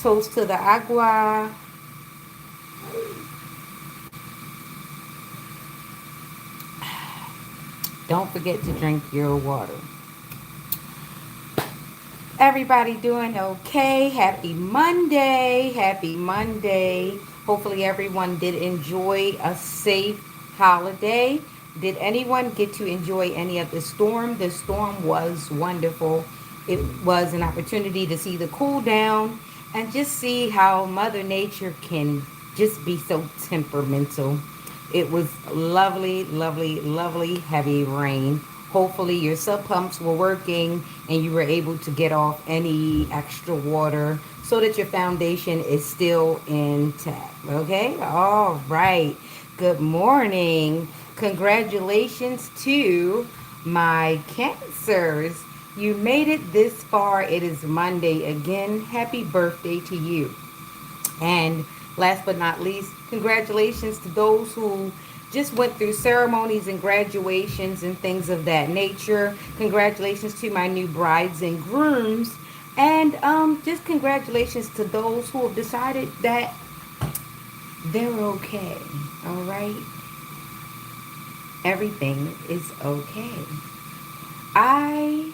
Toast to the agua. Don't forget to drink your water. Everybody doing okay? Happy Monday. Happy Monday. Hopefully, everyone did enjoy a safe holiday. Did anyone get to enjoy any of the storm? The storm was wonderful. It was an opportunity to see the cool down and just see how Mother Nature can just be so temperamental. It was lovely, lovely, lovely heavy rain. Hopefully, your sub pumps were working and you were able to get off any extra water so that your foundation is still intact. Okay? All right. Good morning. Congratulations to my cancers. You made it this far. It is Monday again. Happy birthday to you. And last but not least, congratulations to those who just went through ceremonies and graduations and things of that nature. Congratulations to my new brides and grooms. And just congratulations to those who have decided that they're okay. All right? Everything is okay. I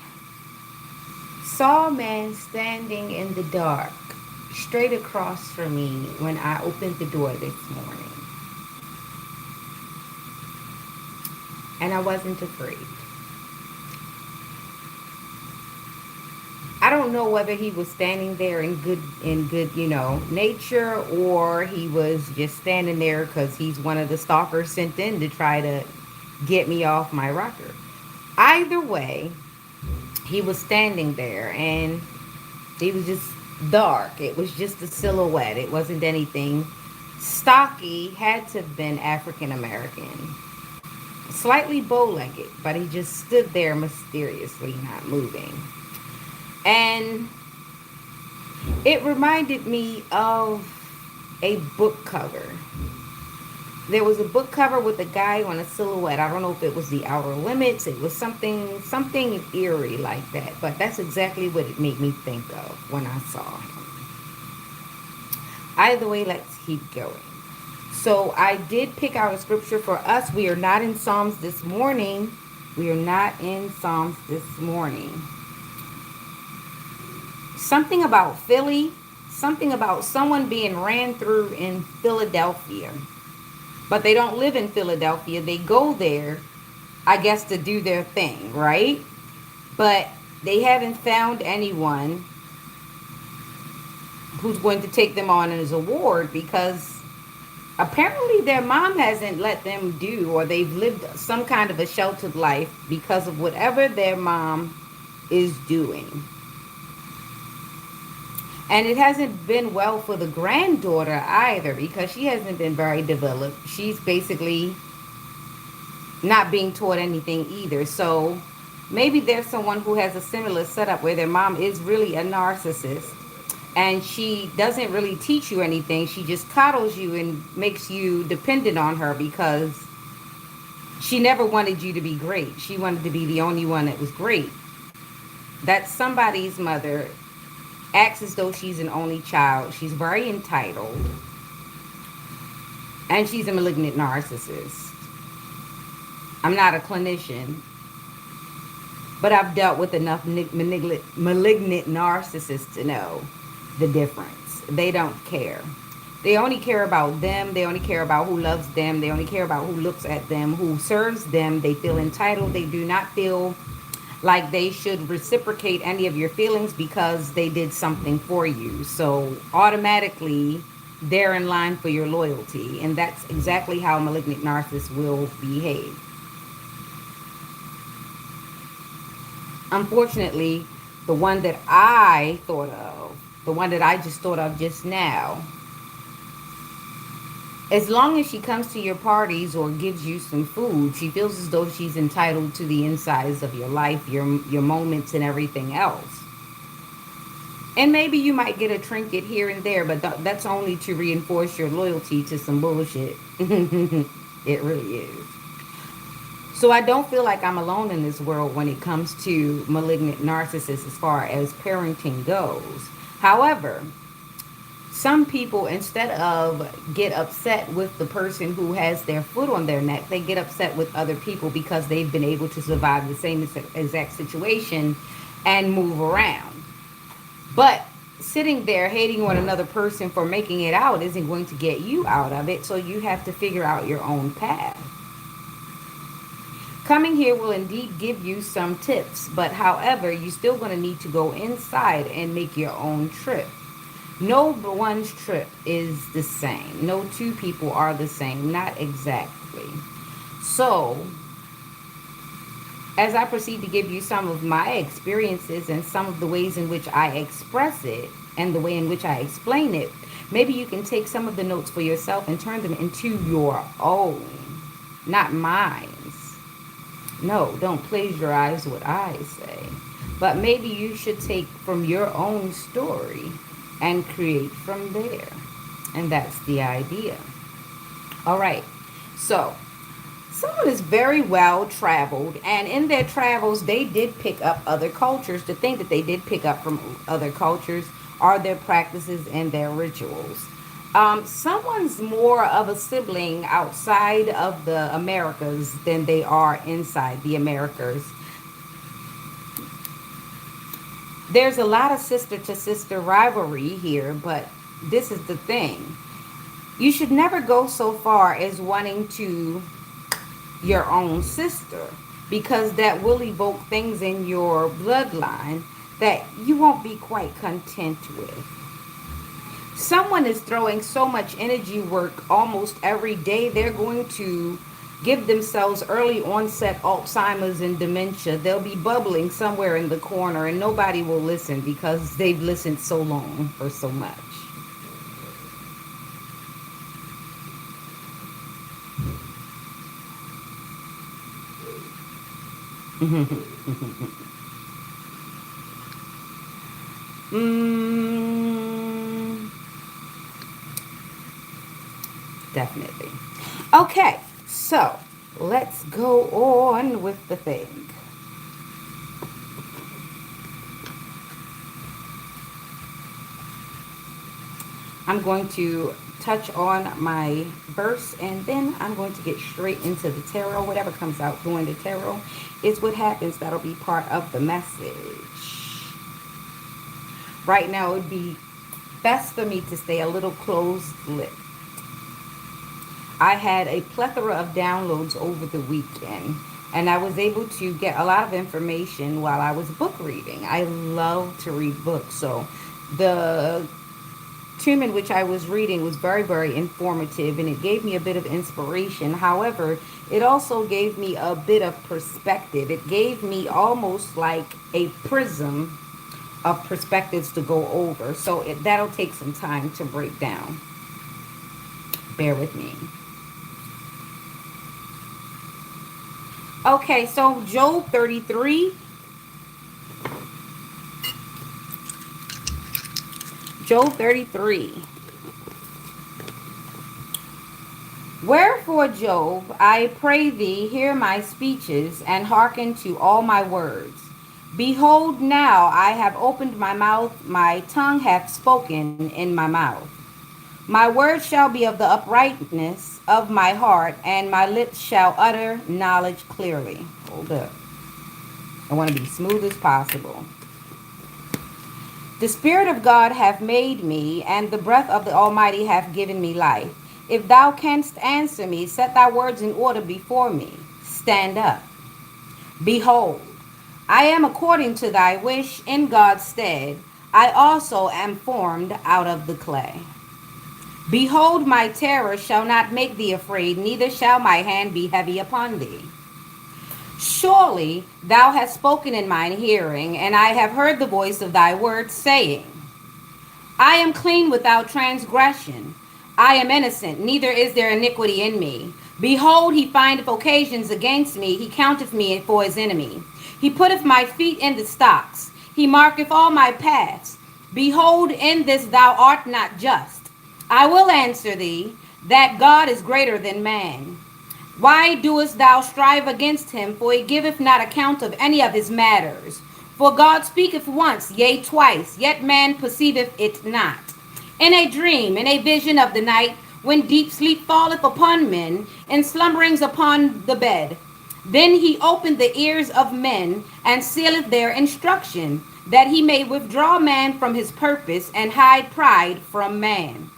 saw a man standing in the dark straight across from me when I opened the door this morning. And I wasn't afraid. I don't know whether he was standing there in good, nature, or he was just standing there because he's one of the stalkers sent in to try to get me off my rocker. Either way, he was standing there and he was just dark. It was just a silhouette. It wasn't anything stocky. Had to have been African American. Slightly bow-legged, but he just stood there mysteriously, not moving. And it reminded me of a book cover. There was a book cover with a guy on a silhouette. I don't know if it was The Outer Limits. It was something eerie like that. But that's exactly what it made me think of when I saw him. Either way, let's keep going. So I did pick out a scripture for us. We are not in Psalms this morning. We are not in Psalms this morning. Something about Philly. Something about someone being ran through in Philadelphia. But they don't live in Philadelphia. They go there, I guess, to do their thing, right? But they haven't found anyone who's going to take them on as a ward because apparently their mom hasn't let them do, or they've lived some kind of a sheltered life because of whatever their mom is doing. And it hasn't been well for the granddaughter either because she hasn't been very developed. She's basically not being taught anything either. So maybe there's someone who has a similar setup where their mom is really a narcissist and she doesn't really teach you anything. She just coddles you and makes you dependent on her because she never wanted you to be great. She wanted to be the only one that was great. That's somebody's mother. Acts as though she's an only child. She's very entitled. And she's a malignant narcissist. I'm not a clinician, but I've dealt with enough malignant narcissists to know the difference. They don't care. They only care about them. They only care about who loves them. They only care about who looks at them, who serves them. They feel entitled. They do not feel like they should reciprocate any of your feelings because they did something for you. So automatically, they're in line for your loyalty. And that's exactly how malignant narcissists will behave. Unfortunately, the one that I thought of, the one that I just thought of just now, as long as she comes to your parties or gives you some food, she feels as though she's entitled to the insides of your life, your moments, and everything else. And maybe you might get a trinket here and there, but that's only to reinforce your loyalty to some bullshit. It really is. So I don't feel like I'm alone in this world when it comes to malignant narcissists as far as parenting goes. However, Some people, instead of get upset with the person who has their foot on their neck, they get upset with other people because they've been able to survive the same exact situation and move around. But sitting there hating on another person for making it out isn't going to get you out of it, so you have to figure out your own path. Coming here will indeed give you some tips, but however, you're still going to need to go inside and make your own trip. No one's trip is the same. No two people are the same, not exactly. So, as I proceed to give you some of my experiences and some of the ways in which I express it and the way in which I explain it, maybe you can take some of the notes for yourself and turn them into your own, not mine. No, don't plagiarize what I say. But maybe you should take from your own story and create from there. And that's the idea. All right. So, someone is very well traveled, and in their travels, they did pick up other cultures. The thing that they did pick up from other cultures are their practices and their rituals. Someone's more of a sibling outside of the Americas than they are inside the Americas. There's a lot of sister to sister rivalry here, but this is the thing. You should never go so far as wanting to your own sister, because that will evoke things in your bloodline that you won't be quite content with. Someone is throwing so much energy work almost every day, they're going to give themselves early onset Alzheimer's and dementia. They'll be bubbling somewhere in the corner and nobody will listen because they've listened so long for so much. mm, Definitely. Okay, so let's go on with the thing. I'm going to touch on my verse and then I'm going to get straight into the tarot. Whatever comes out during the tarot is what happens. That'll be part of the message. Right now, it would be best for me to stay a little closed-lipped. I had a plethora of downloads over the weekend, and I was able to get a lot of information while I was book reading. I love to read books, so the tomb in which I was reading was very, very informative, and it gave me a bit of inspiration. However, it also gave me a bit of perspective. It gave me almost like a prism of perspectives to go over. So that'll take some time to break down. Bear with me. Okay, so Job 33. Job 33. Wherefore, Job, I pray thee, hear my speeches, and hearken to all my words. Behold, now I have opened my mouth, my tongue hath spoken in my mouth. My words shall be of the uprightness of my heart, and my lips shall utter knowledge clearly. Hold up. I want to be smooth as possible. The Spirit of God hath made me, and the breath of the Almighty hath given me life. If thou canst answer me, set thy words in order before me. Stand up. Behold, I am according to thy wish in God's stead. I also am formed out of the clay. Behold, my terror shall not make thee afraid, neither shall my hand be heavy upon thee. Surely thou hast spoken in mine hearing, and I have heard the voice of thy word, saying, I am clean without transgression. I am innocent, neither is there iniquity in me. Behold, he findeth occasions against me, he counteth me for his enemy. He putteth my feet in the stocks, he marketh all my paths. Behold, in this thou art not just. I will answer thee, that God is greater than man. Why doest thou strive against him? For he giveth not account of any of his matters. For God speaketh once, yea, twice, yet man perceiveth it not. In a dream, in a vision of the night, when deep sleep falleth upon men, and slumberings upon the bed. Then he opened the ears of men, and sealeth their instruction, that he may withdraw man from his purpose, and hide pride from man.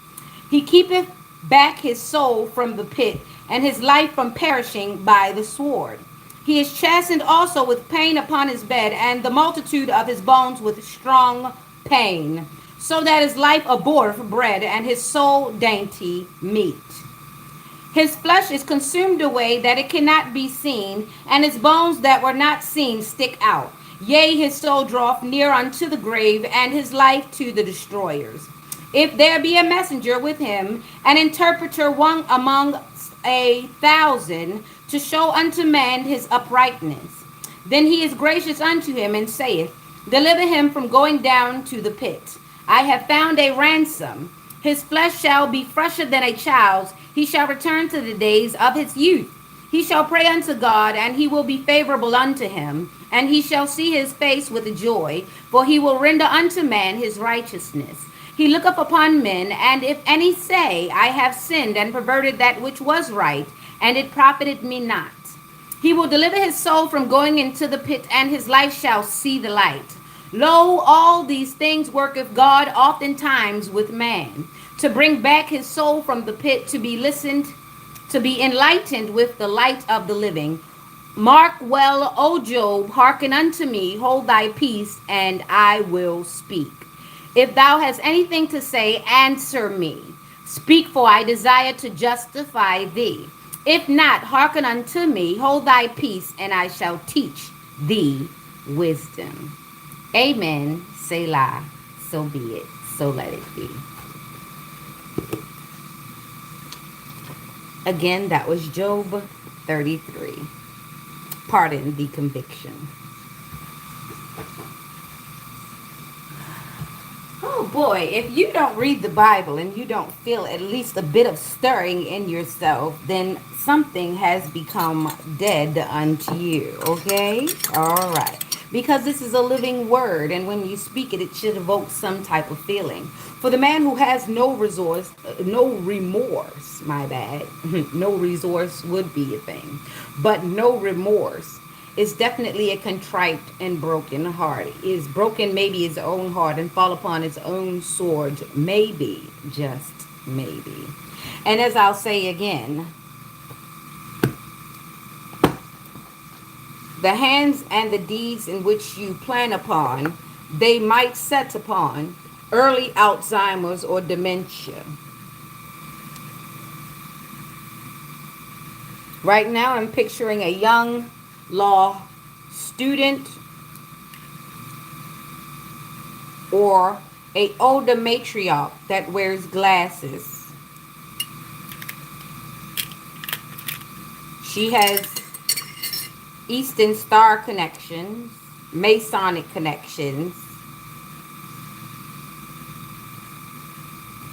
He keepeth back his soul from the pit, and his life from perishing by the sword. He is chastened also with pain upon his bed, and the multitude of his bones with strong pain, so that his life abhorreth bread, and his soul dainty meat. His flesh is consumed away that it cannot be seen, and his bones that were not seen stick out. Yea, his soul draweth near unto the grave, and his life to the destroyers. If there be a messenger with him, an interpreter one among 1,000, to show unto man his uprightness, then he is gracious unto him, and saith, Deliver him from going down to the pit. I have found a ransom. His flesh shall be fresher than a child's. He shall return to the days of his youth. He shall pray unto God, and he will be favorable unto him. And he shall see his face with joy, for he will render unto man his righteousness. He looketh upon men, and if any say, I have sinned and perverted that which was right, and it profited me not. He will deliver his soul from going into the pit, and his life shall see the light. Lo, all these things worketh God oftentimes with man, to bring back his soul from the pit, to be enlightened with the light of the living. Mark well, O Job, hearken unto me, hold thy peace, and I will speak. If thou hast anything to say, answer me. Speak, for I desire to justify thee. If not, hearken unto me, hold thy peace, and I shall teach thee wisdom. Amen. Selah. So be it. So let it be. Again, that was Job 33. Pardon the conviction. Oh boy, if you don't read the Bible and you don't feel at least a bit of stirring in yourself, then something has become dead unto you, okay? All right. Because this is a living word, and when you speak it, it should evoke some type of feeling. For the man who has no resource, no remorse, my bad, no resource would be a thing, but no remorse is definitely a contrite and broken heart. Is broken maybe his own heart and fall upon his own sword, maybe, just maybe. And as I'll say again, the hands and the deeds in which you plan upon, they might set upon early Alzheimer's or dementia. Right now I'm picturing a young law student or a older matriarch that wears glasses. She has Eastern Star connections, Masonic connections,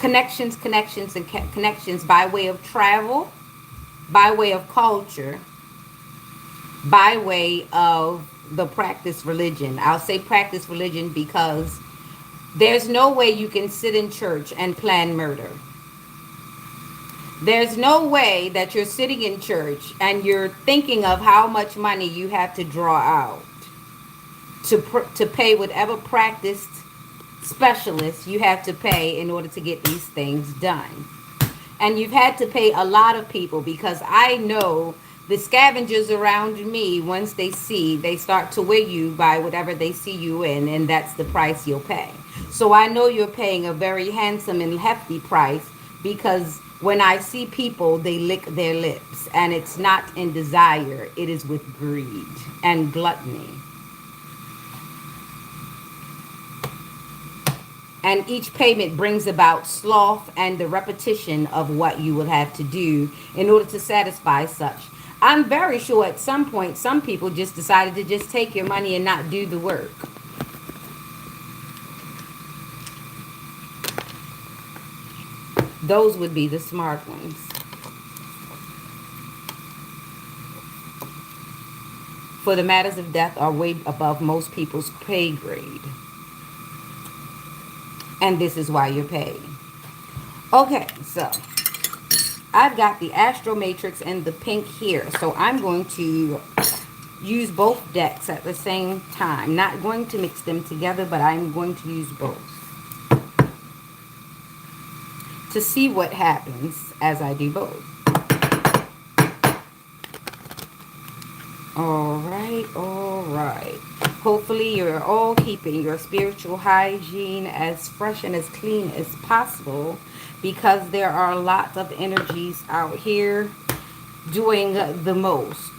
and connections by way of travel, by way of culture, by way of the practice religion. I'll say practice religion because there's no way you can sit in church and plan murder. There's no way that you're sitting in church and you're thinking of how much money you have to draw out to pay whatever practiced specialist you have to pay in order to get these things done. And you've had to pay a lot of people, because I know the scavengers around me, once they start to weigh you by whatever they see you in, and that's the price you'll pay. So I know you're paying a very handsome and hefty price, because when I see people, they lick their lips, and it's not in desire, it is with greed and gluttony. And each payment brings about sloth and the repetition of what you will have to do in order to satisfy such. I'm very sure at some point, some people just decided to just take your money and not do the work. Those would be the smart ones. For the matters of death are way above most people's pay grade. And this is why you're paid. Okay, so I've got the Astro Matrix and the pink here. So I'm going to use both decks at the same time. Not going to mix them together, but I'm going to use both to see what happens as I do both. All right, all right. Hopefully you're all keeping your spiritual hygiene as fresh and as clean as possible, because there are lots of energies out here doing the most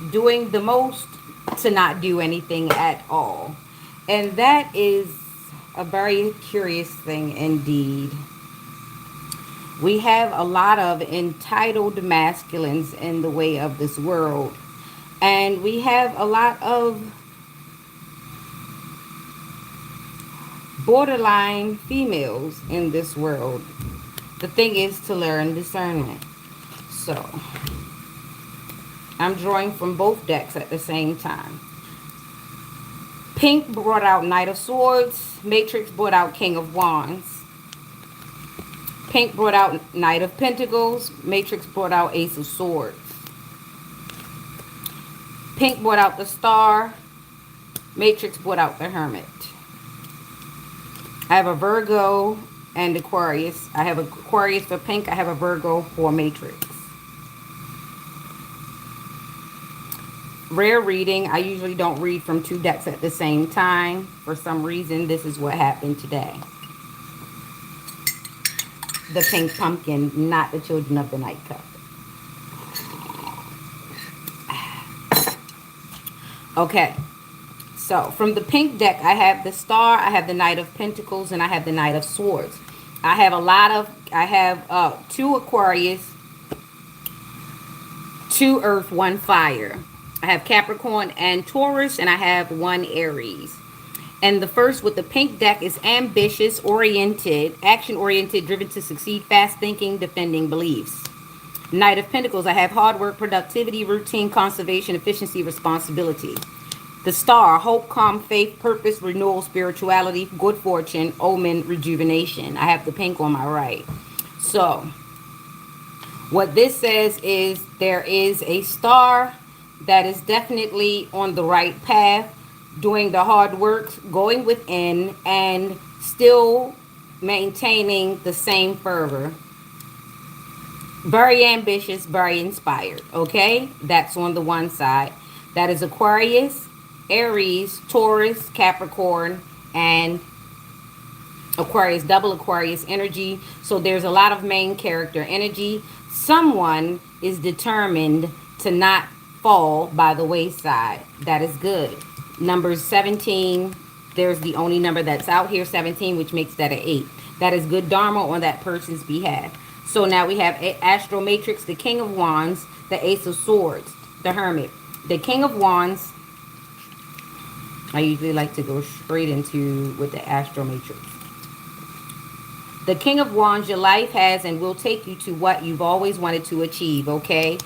to not do anything at all. And that is a very curious thing indeed. We have a lot of entitled masculines in the way of this world. And we have a lot of borderline females in this world. The thing is to learn discernment. So, I'm drawing from both decks at the same time. Pink brought out Knight of Swords. Matrix brought out King of Wands. Pink brought out Knight of Pentacles. Matrix brought out Ace of Swords. Pink brought out the Star. Matrix brought out the Hermit. I have a Virgo and Aquarius. I have Aquarius for pink. I have a Virgo for Matrix. Rare reading. I usually don't read from two decks at the same time. For some reason, this is what happened today. The pink pumpkin, not the Children of the Night Cup. Okay. So, from the pink deck, I have the Star, I have the Knight of Pentacles, and I have the Knight of Swords. I have two Aquarius, two Earth, one Fire. I have Capricorn and Taurus, and I have one Aries. And the first with the pink deck is ambitious, oriented, action-oriented, driven to succeed, fast thinking, defending beliefs. Knight of Pentacles, I have hard work, productivity, routine, conservation, efficiency, responsibility. The Star, hope, calm, faith, purpose, renewal, spirituality, good fortune, omen, rejuvenation. I have the pink on my right. So, what this says is there is a star that is definitely on the right path, doing the hard work, going within, and still maintaining the same fervor. Very ambitious, very inspired, okay? That's on the one side. That is Aquarius, Aries, Taurus, Capricorn, and Aquarius, double Aquarius energy. So there's a lot of main character energy. Someone is determined to not fall by the wayside. That is good. Number 17, there's the only number that's out here, 17, which makes that an 8. That is good dharma on that person's behalf. So now we have Astro Matrix, the King of Wands, the Ace of Swords, the Hermit. The King of Wands, I usually like to go straight into with the Astro Matrix. The King of Wands, your life has and will take you to what you've always wanted to achieve, okay?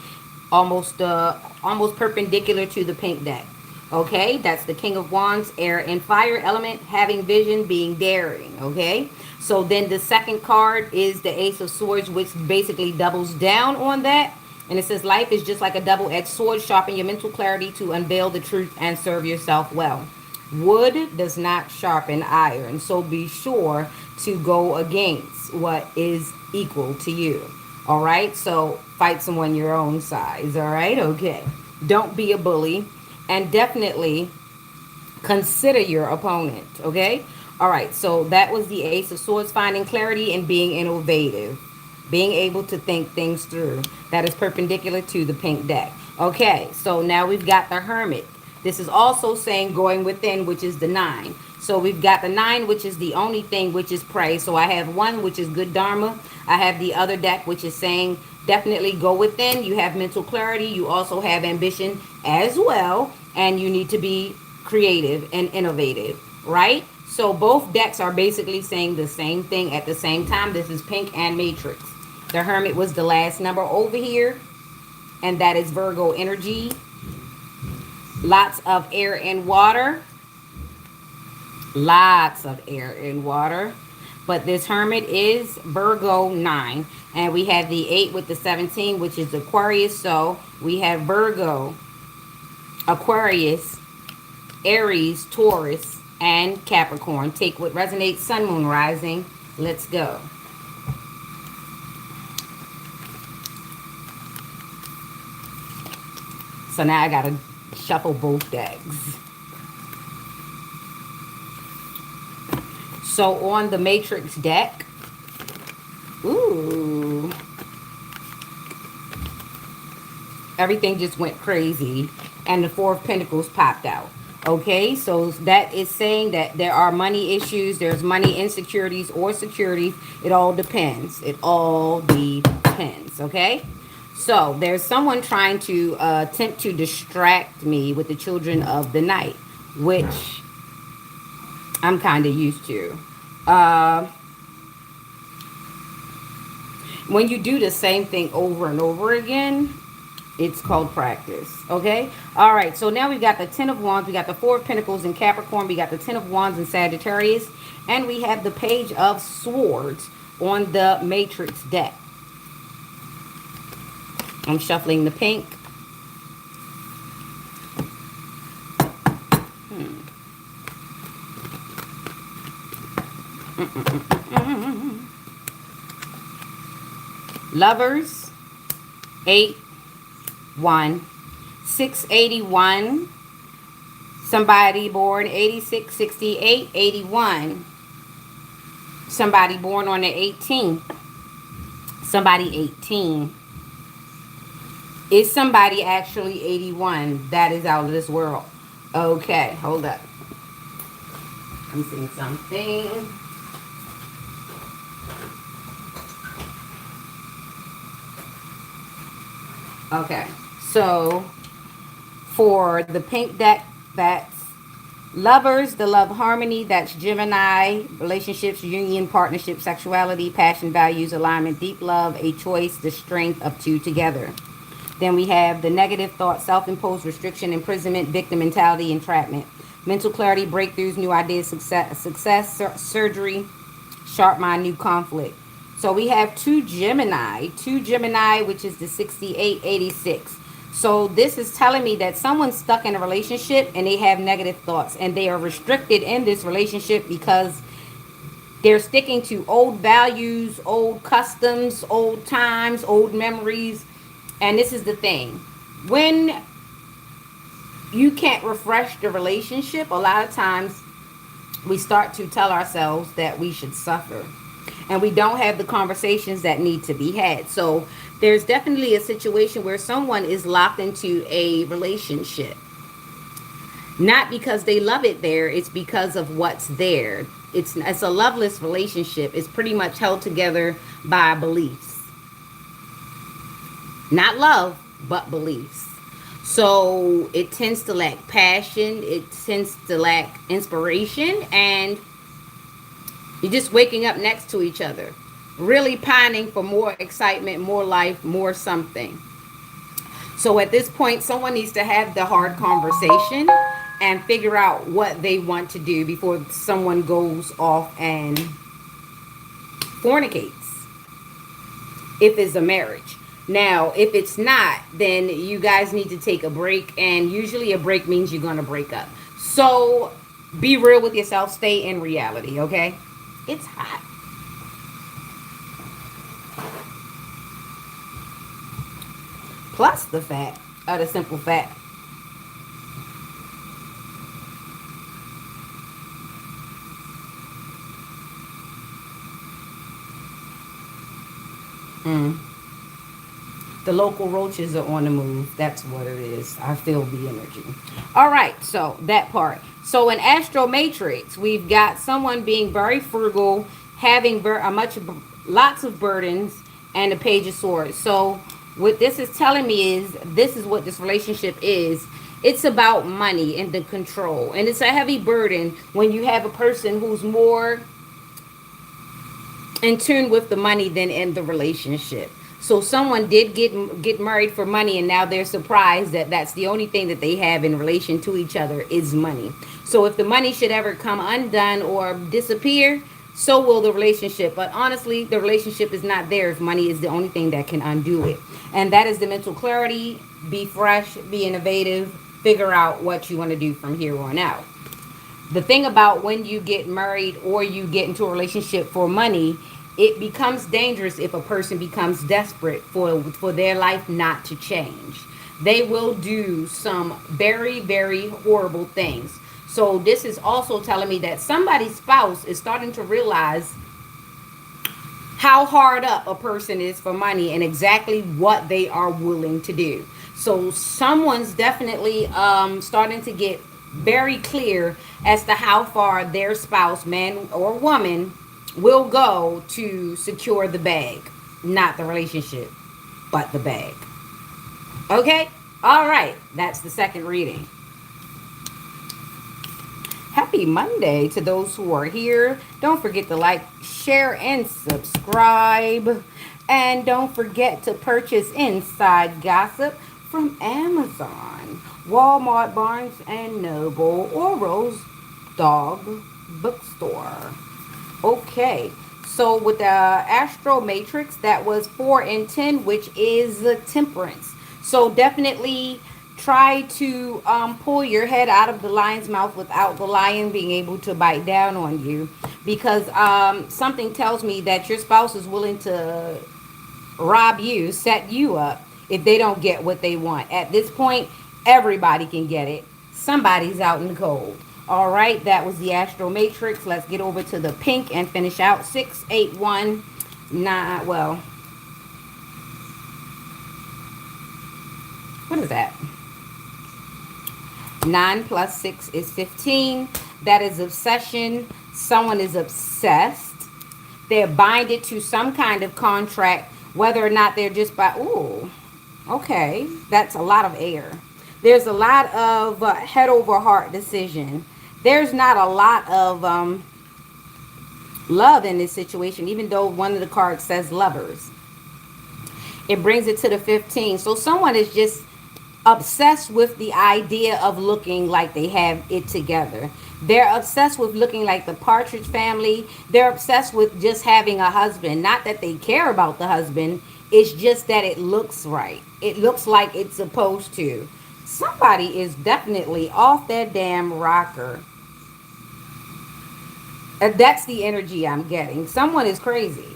Almost perpendicular to the pink deck. Okay, that's the King of Wands, air and fire element, having vision, being daring. Okay, so then the second card is the Ace of Swords, which basically doubles down on that. And it says life is just like a double-edged sword. Sharpen your mental clarity to unveil the truth and serve yourself well. Wood does not sharpen iron, so be sure to go against what is equal to you. All right, so fight someone your own size. All right, okay. Don't be a bully. And definitely consider your opponent, okay? All right, so that was the Ace of Swords, finding clarity and being innovative. Being able to think things through. That is perpendicular to the pink deck. Okay, so now we've got the Hermit. This is also saying going within, which is the 9. So we've got the 9, which is the only thing, which is pray. So I have 1, which is good dharma. I have the other deck, which is saying definitely go within. You have mental clarity. You also have ambition as well. And you need to be creative and innovative, right? So both decks are basically saying the same thing at the same time. This is pink and Matrix. The Hermit was the last number over here. And that is Virgo energy. Lots of air and water. Lots of air and water. But this Hermit is Virgo 9. And we have the 8 with the 17, which is Aquarius. So we have Virgo, Aquarius, Aries, Taurus, and Capricorn. Take what resonates, Sun, Moon, Rising. Let's go. So now I got to shuffle both decks. So on the Matrix deck, ooh, everything just went crazy. And the Four of Pentacles popped out. Okay, so that is saying that there are money issues. There's money insecurities or securities. It all depends. It all depends. Okay, so there's someone trying to attempt to distract me with the children of the night, which I'm kind of used to. Uh, when you do the same thing over and over again, it's called practice. Okay. All right. So now we've got the Ten of Wands. We got the Four of Pentacles in Capricorn. We got the Ten of Wands in Sagittarius. And we have the Page of Swords on the Matrix deck. I'm shuffling the pink. Lovers, 8, 1, 681. Somebody born 86, 68, 81. Somebody born on the 18th. Somebody 18. Is somebody actually 81? That is out of this world. Okay, hold up. I'm seeing something. Okay, so for the pink deck, that's lovers, the love harmony, that's Gemini, relationships, union, partnership, sexuality, passion, values, alignment, deep love, a choice, the strength of two together. Then we have the negative thought, self-imposed restriction, imprisonment, victim mentality, entrapment, mental clarity, breakthroughs, new ideas, success, surgery, sharp mind, new conflict. So we have two Gemini, which is the 6886. So this is telling me that someone's stuck in a relationship and they have negative thoughts and they are restricted in this relationship because they're sticking to old values, old customs, old times, old memories. And this is the thing. When you can't refresh the relationship, a lot of times we start to tell ourselves that we should suffer. And we don't have the conversations that need to be had. So there's definitely a situation where someone is locked into a relationship. Not because they love it there, it's because of what's there. It's a loveless relationship. It's pretty much held together by beliefs. Not love, but beliefs. So it tends to lack passion. It tends to lack inspiration. And you're just waking up next to each other. Really pining for more excitement, more life, more something. So at this point, someone needs to have the hard conversation and figure out what they want to do before someone goes off and fornicates. If it's a marriage. Now, if it's not, then you guys need to take a break. And usually a break means you're going to break up. So be real with yourself. Stay in reality, okay? It's hot. Plus the fact, the simple fact. The local roaches are on the move. That's what it is. I feel the energy. All right, so that part. So in Astro Matrix, we've got someone being very frugal, having lots of burdens, and the Page of Swords. So what this is telling me is this is what this relationship is. It's about money and the control. And it's a heavy burden when you have a person who's more in tune with the money than in the relationship. So someone did get married for money, and now they're surprised that that's the only thing that they have in relation to each other is money. So if the money should ever come undone or disappear, so will the relationship. But honestly, the relationship is not there if money is the only thing that can undo it. And that is the mental clarity. Be fresh, be innovative, figure out what you want to do from here on out. The thing about when you get married or you get into a relationship for money, it becomes dangerous if a person becomes desperate for their life not to change. They will do some very, very horrible things. So this is also telling me that somebody's spouse is starting to realize how hard up a person is for money and exactly what they are willing to do. So someone's definitely starting to get very clear as to how far their spouse, man or woman, will go to secure the bag. Not the relationship, but the bag. Okay? All right. That's the second reading. Happy Monday to those who are here. Don't forget to like, share, and subscribe. And don't forget to purchase Inside Gossip from Amazon, Walmart, Barnes and Noble, or Rose Dog Bookstore. Okay, so with the Astro Matrix, that was 4 and 10, which is temperance. So definitely try to pull your head out of the lion's mouth without the lion being able to bite down on you, because something tells me that your spouse is willing to rob you, set you up if they don't get what they want. At this point, everybody can get it. Somebody's out in the cold. All right, that was the Astro Matrix. Let's get over to the pink and finish out 6819. Well, what is that? 9 plus 6 is 15. That is obsession. Someone is obsessed. They're binded to some kind of contract, whether or not they're just by, ooh, okay, that's a lot of air. There's a lot of head over heart decision. There's not a lot of love in this situation, even though one of the cards says lovers. It brings it to the 15. So someone is just obsessed with the idea of looking like they have it together. They're obsessed with looking like the Partridge Family. They're obsessed with just having a husband. Not that they care about the husband. It's just that it looks right. It looks like it's supposed to. Somebody is definitely off their damn rocker. That's the energy I'm getting. Someone is crazy.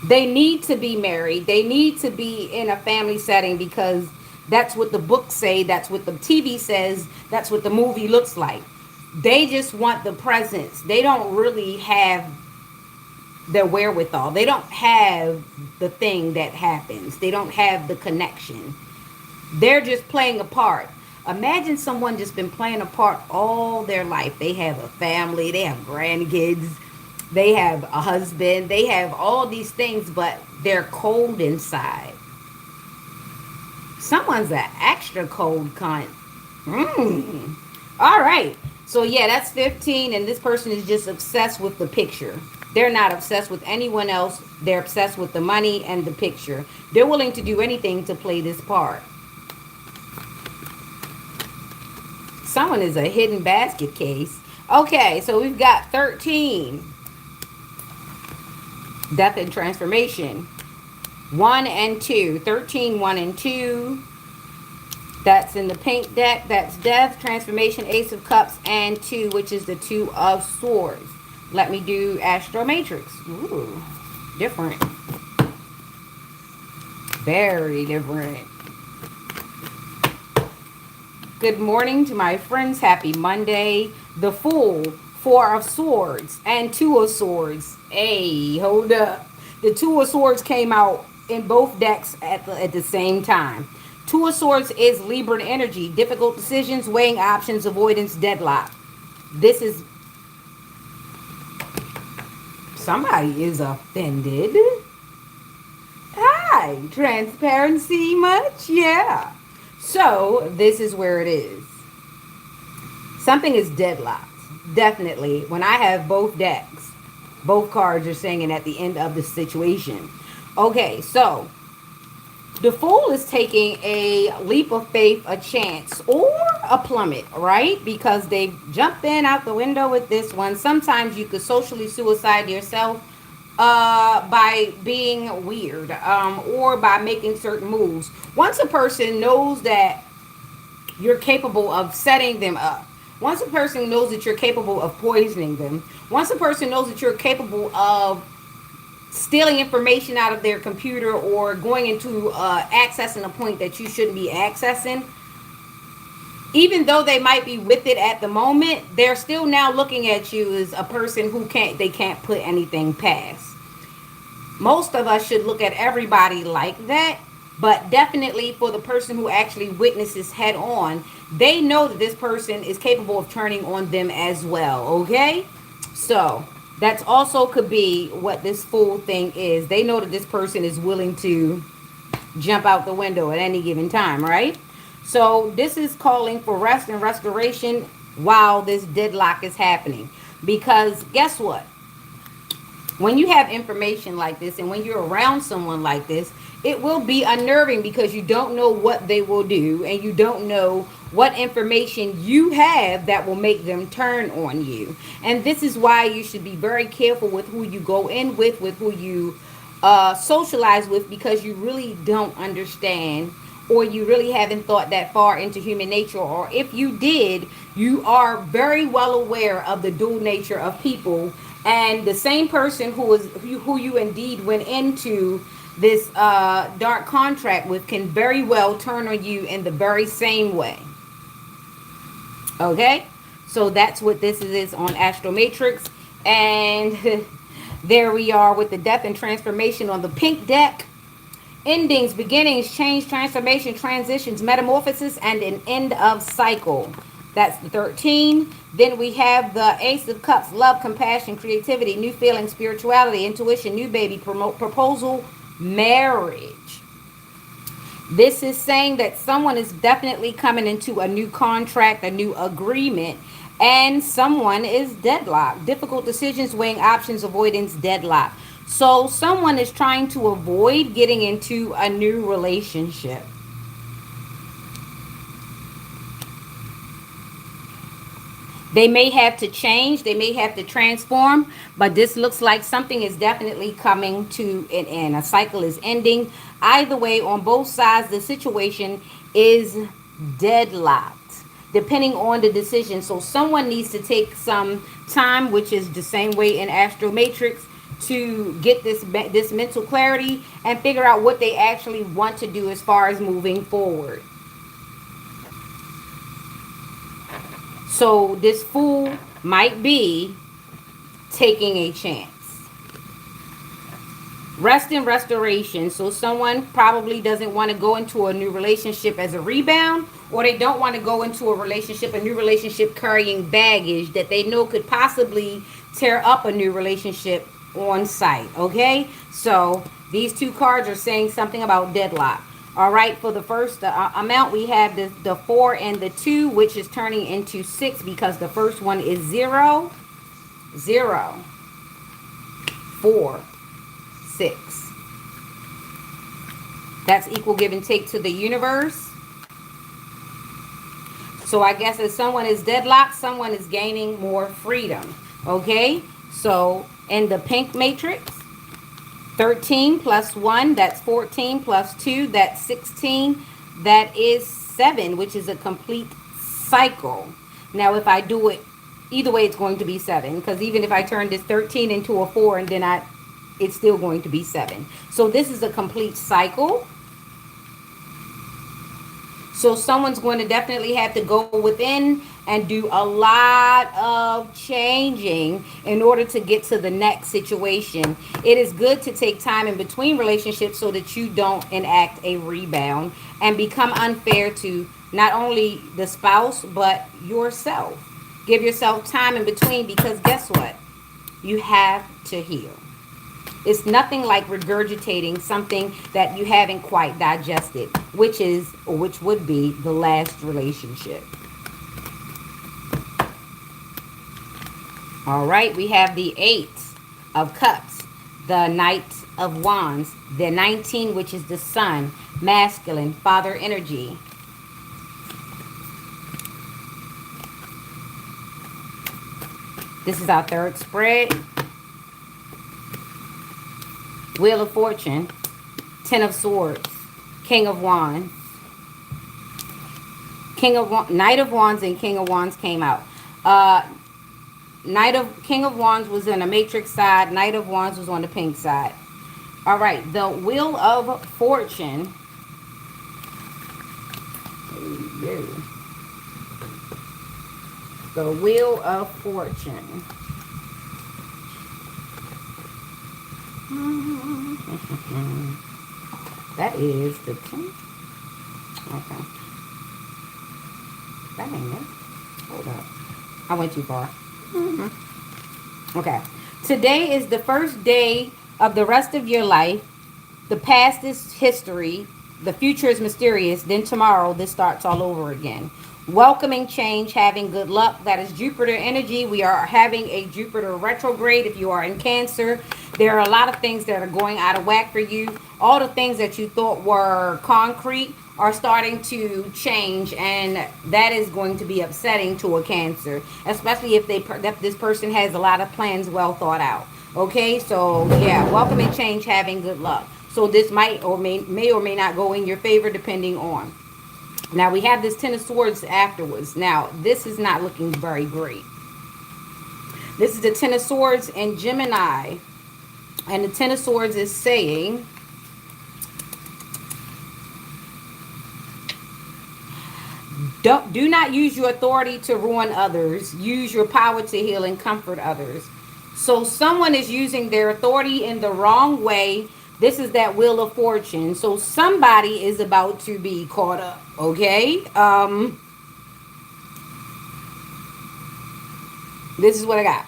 They need to be married. They need to be in a family setting because that's what the books say. That's what the TV says. That's what the movie looks like. They just want the presence. They don't really have the wherewithal. They don't have the thing that happens. They don't have the connection. They're just playing a part. Imagine someone just been playing a part all their life. They have a family. They have grandkids. They have a husband. They have all these things, but they're cold inside. Someone's an extra cold cunt. All right. So, yeah, that's 15. And this person is just obsessed with the picture. They're not obsessed with anyone else. They're obsessed with the money and the picture. They're willing to do anything to play this part. Someone is a hidden basket case. Okay, so we've got 13. Death and transformation. 1 and 2. 13, 1 and 2. That's in the pink deck. That's death, transformation, ace of cups, and 2, which is the 2 of swords. Let me do Astro Matrix. Ooh, different. Very different. Good morning to my friends. Happy Monday. The Fool, 4 of swords, and 2 of swords. Hey, hold up. The 2 of swords came out in both decks at the same time. 2 of swords is Libra energy. Difficult decisions, weighing options, avoidance, deadlock. This is... Somebody is offended. Hi, transparency much? Yeah. So, this is where it is. Something is deadlocked. Definitely. When I have both decks, both cards are saying it at the end of the situation. Okay, so The Fool is taking a leap of faith, a chance, or a plummet, right? Because they jumped in out the window with this one. Sometimes you could socially suicide yourself by being weird, or by making certain moves. Once a person knows that you're capable of setting them up, once a person knows that you're capable of poisoning them, once a person knows that you're capable of stealing information out of their computer or going into accessing a point that you shouldn't be accessing, even though they might be with it at the moment, they're still now looking at you as a person who can't put anything past. Most of us should look at everybody like that, but definitely for the person who actually witnesses head on, they know that this person is capable of turning on them as well. Okay, so that's also could be what this Fool thing is. They know that this person is willing to jump out the window at any given time, right? So this is calling for rest and restoration while this deadlock is happening, because guess what, when you have information like this and when you're around someone like this, it will be unnerving because you don't know what they will do and you don't know what information you have that will make them turn on you. And this is why you should be very careful with who you go in with who you socialize with, because you really don't understand, or you really haven't thought that far into human nature, or if you did, you are very well aware of the dual nature of people, and the same person who you indeed went into this dark contract with can very well turn on you in the very same way. Okay, so that's what this is on Astro Matrix. And there we are with the death and transformation on the pink deck. Endings, beginnings, change, transformation, transitions, metamorphosis, and an end of cycle. That's the 13. Then we have the Ace of Cups, love, compassion, creativity, new feeling, spirituality, intuition, new baby, proposal, marriage. This is saying that someone is definitely coming into a new contract, a new agreement, and someone is deadlocked. Difficult decisions, weighing options, avoidance, deadlock. So someone is trying to avoid getting into a new relationship. They may have to change, they may have to transform, but this looks like something is definitely coming to an end. A cycle is ending. Either way, on both sides, the situation is deadlocked, depending on the decision. So someone needs to take some time, which is the same way in Astro Matrix, to get this mental clarity and figure out what they actually want to do as far as moving forward. So this Fool might be taking a chance. Rest and restoration. So someone probably doesn't want to go into a new relationship as a rebound, or they don't want to go into a new relationship carrying baggage that they know could possibly tear up a new relationship on site. Okay, so these two cards are saying something about deadlock. All right, for the first amount, we have the 4 and the 2, which is turning into 6 because the first one is 0, 0, 4, 6. That's equal give and take to the universe. So I guess if someone is deadlocked, someone is gaining more freedom. Okay, so in the pink matrix, 13 plus 1, that's 14, plus 2, that's 16, that is 7, which is a complete cycle. Now, if I do it, either way, it's going to be 7, because even if I turn this 13 into a 4 and then it's still going to be 7. So this is a complete cycle. So someone's going to definitely have to go within and do a lot of changing in order to get to the next situation. It is good to take time in between relationships so that you don't enact a rebound and become unfair to not only the spouse but yourself. Give yourself time in between, because guess what? You have to heal. It's nothing like regurgitating something that you haven't quite digested, which would be the last relationship. All right, we have the 8 of Cups. the Knight of Wands. The 19, which is the Sun, masculine, father energy. This is our third spread. Wheel of Fortune, Ten of Swords, King of Wands. Knight of Wands and King of Wands came out. King of Wands was on the matrix side. Knight of Wands was on the pink side. All right, the Wheel of Fortune. The Wheel of Fortune. That is the 10. Okay. That ain't it. Hold up. I went too far. Okay. Today is the first day of the rest of your life. The past is history. The future is mysterious. Then tomorrow, this starts all over again. Welcoming change, having good luck. That is Jupiter energy. We are having a Jupiter retrograde. If you are in Cancer, there are a lot of things that are going out of whack for you. All the things that you thought were concrete are starting to change, and that is going to be upsetting to a Cancer, especially if this person has a lot of plans well thought out. Okay, so yeah, welcoming change, having good luck. So this might or may or may not go in your favor depending on. Now we have this Ten of Swords afterwards. Now this is not looking very great. This is the Ten of Swords in Gemini, and the Ten of Swords is saying, do not use your authority to ruin others. Use your power to heal and comfort others. So someone is using their authority in the wrong way. This is that Wheel of Fortune. So somebody is about to be caught up. Okay. This is what I got.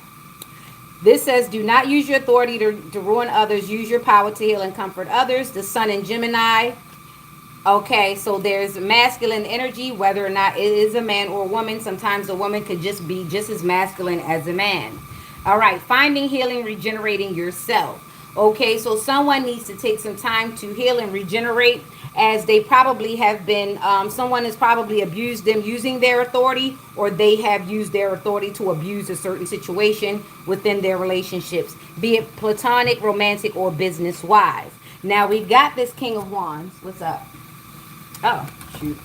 This says, do not use your authority to ruin others. Use your power to heal and comfort others. The Sun in Gemini. Okay, so there's masculine energy, whether or not it is a man or a woman. Sometimes a woman could just be just as masculine as a man. All right, finding, healing, regenerating yourself. Okay, so someone needs to take some time to heal and regenerate, as they probably have been, someone has probably abused them using their authority, or they have used their authority to abuse a certain situation within their relationships, be it platonic, romantic, or business-wise. Now, we've got this King of Wands. What's up? Oh, shoot.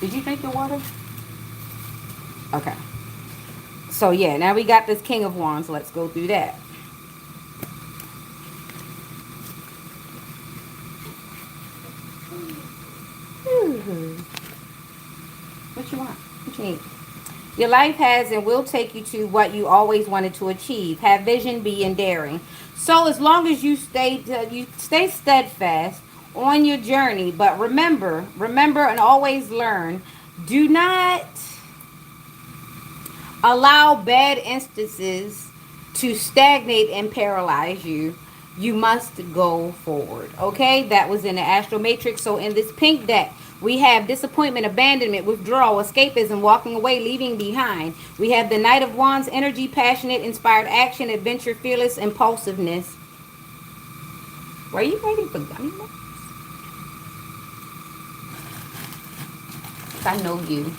Did you drink your water? Okay. So, yeah, now we got this King of Wands. Let's go through that. What you want? What you need? Your life has and will take you to what you always wanted to achieve. Have vision, be enduring. So as long as you stay steadfast on your journey, but remember and always learn, do not allow bad instances to stagnate and paralyze you. You must go forward. Okay, that was in the Astral Matrix. So in this pink deck, we have disappointment, abandonment, withdrawal, escapism, walking away, leaving behind. We have the Knight of Wands, energy, passionate, inspired action, adventure, fearless, impulsiveness. Were you waiting for gummy bears? I know you.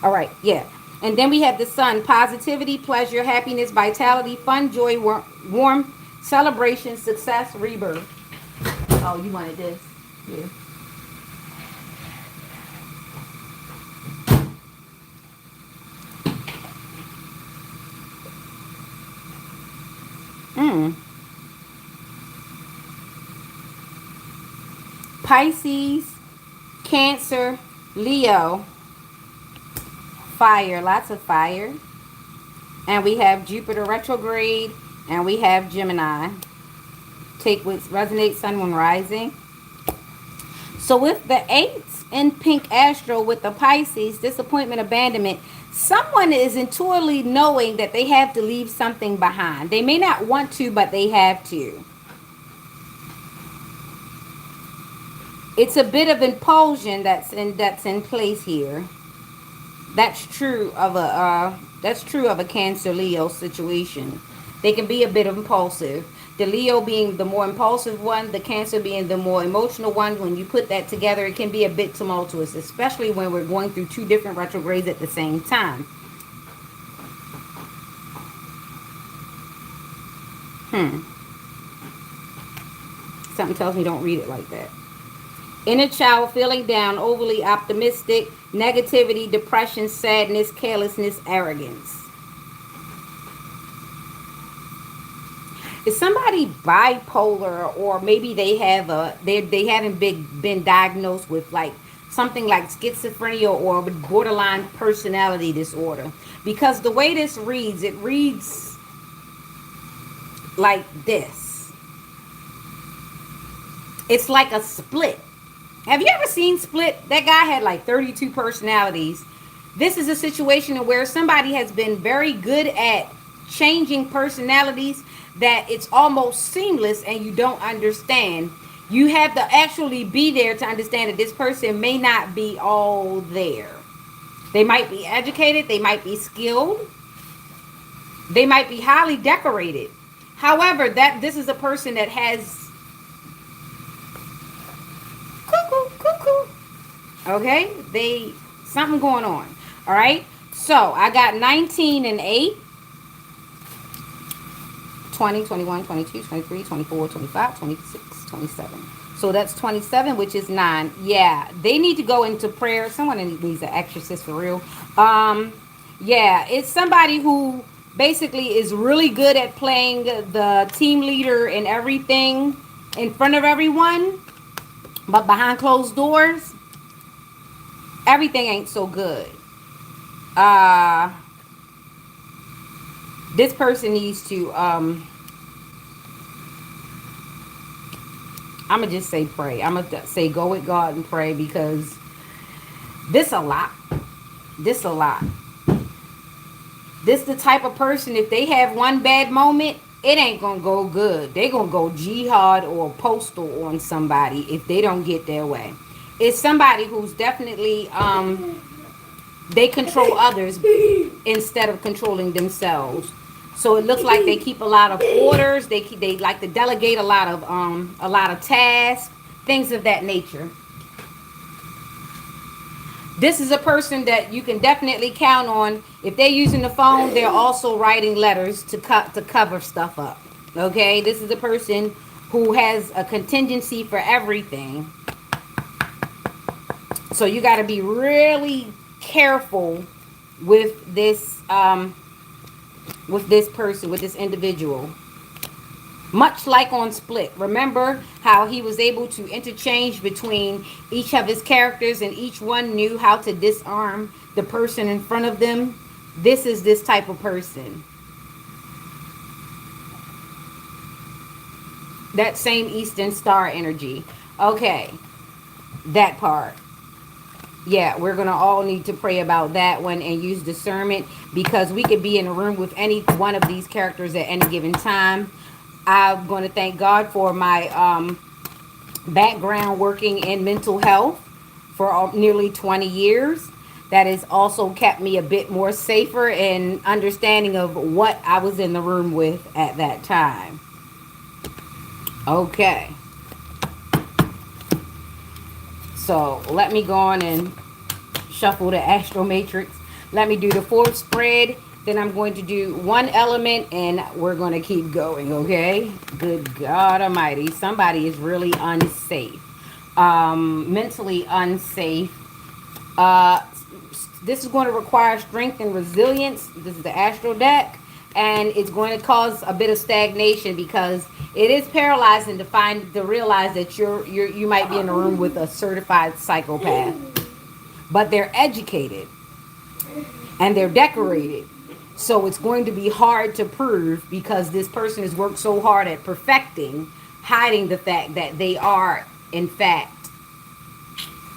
All right, yeah. And then we have the Sun, positivity, pleasure, happiness, vitality, fun, joy, warmth, celebration, success, rebirth. Oh, you wanted this? Yeah. Pisces, Cancer, Leo, fire, lots of fire. And we have Jupiter retrograde, and we have Gemini. Take what resonates, Sun, Moon, rising. So with the 8s in pink astro with the Pisces, disappointment, abandonment, someone is intuitively knowing that they have to leave something behind. They may not want to, but they have to. It's a bit of impulsion that's in place here. That's true of a Cancer Leo situation. They can be a bit impulsive. The Leo being the more impulsive one, the Cancer being the more emotional one. When you put that together, it can be a bit tumultuous, especially when we're going through two different retrogrades at the same time. Something tells me don't read it like that. Inner child feeling down, overly optimistic, negativity, depression, sadness, carelessness, arrogance. Is somebody bipolar, or maybe they haven't been diagnosed with like something like schizophrenia or borderline personality disorder? Because the way this reads, it reads like this. It's like a split. Have you ever seen Split? That guy had like 32 personalities. This is a situation where somebody has been very good at changing personalities that it's almost seamless and you don't understand. You have to actually be there to understand that this person may not be all there. They might be educated, they might be skilled, they might be highly decorated. However, that this is a person that has cuckoo, cuckoo. Okay? They something going on. All right? So, I got 19 and 8. 20, 21, 22, 23, 24, 25, 26, 27. So that's 27, which is 9. Yeah, they need to go into prayer. Someone needs an exorcist for real. Yeah, it's somebody who basically is really good at playing the team leader and everything in front of everyone, but behind closed doors, everything ain't so good. Uh, this person needs to I'm gonna just say pray. I'm gonna say go with God and pray, because this a lot. This a lot. This the type of person, if they have one bad moment, it ain't gonna go good. They gonna go jihad or postal on somebody if they don't get their way. It's somebody who's definitely they control others instead of controlling themselves. So it looks like they keep a lot of orders. They like to delegate a lot of tasks, things of that nature. This is a person that you can definitely count on. If they're using the phone, they're also writing letters to cover stuff up. Okay, this is a person who has a contingency for everything. So you got to be really careful with this person, with this individual. Much like on Split. Remember how he was able to interchange between each of his characters and each one knew how to disarm the person in front of them? This is this type of person. That same Eastern Star energy. Okay. That part. Yeah, we're going to all need to pray about that one and use discernment, because we could be in a room with any one of these characters at any given time. I'm going to thank God for my background working in mental health for nearly 20 years. That has also kept me a bit more safer in understanding of what I was in the room with at that time. Okay. So let me go on and shuffle the Astro Matrix. Let me do the fourth spread. Then I'm going to do one element and we're going to keep going, okay? Good God Almighty. Somebody is really unsafe. Mentally unsafe. This is going to require strength and resilience. This is the Astro deck. And it's going to cause a bit of stagnation, because it is paralyzing to realize that you might be in a room with a certified psychopath. But they're educated and they're decorated. So it's going to be hard to prove, because this person has worked so hard at perfecting, hiding the fact that they are, in fact,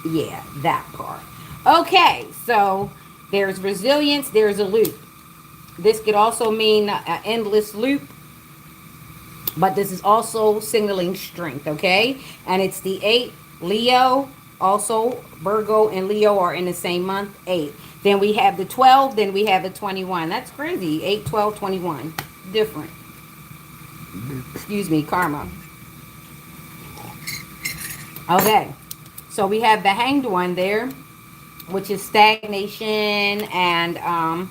yeah, that part. Okay, so there's resilience, there's a loop. This could also mean an endless loop, but this is also signaling strength, okay? And it's the 8. Leo, also Virgo and Leo are in the same month, 8. Then we have the 12. Then we have the 21. That's crazy. 8, 12, 21. Different. Excuse me, karma. Okay. So we have the hanged one there, which is stagnation and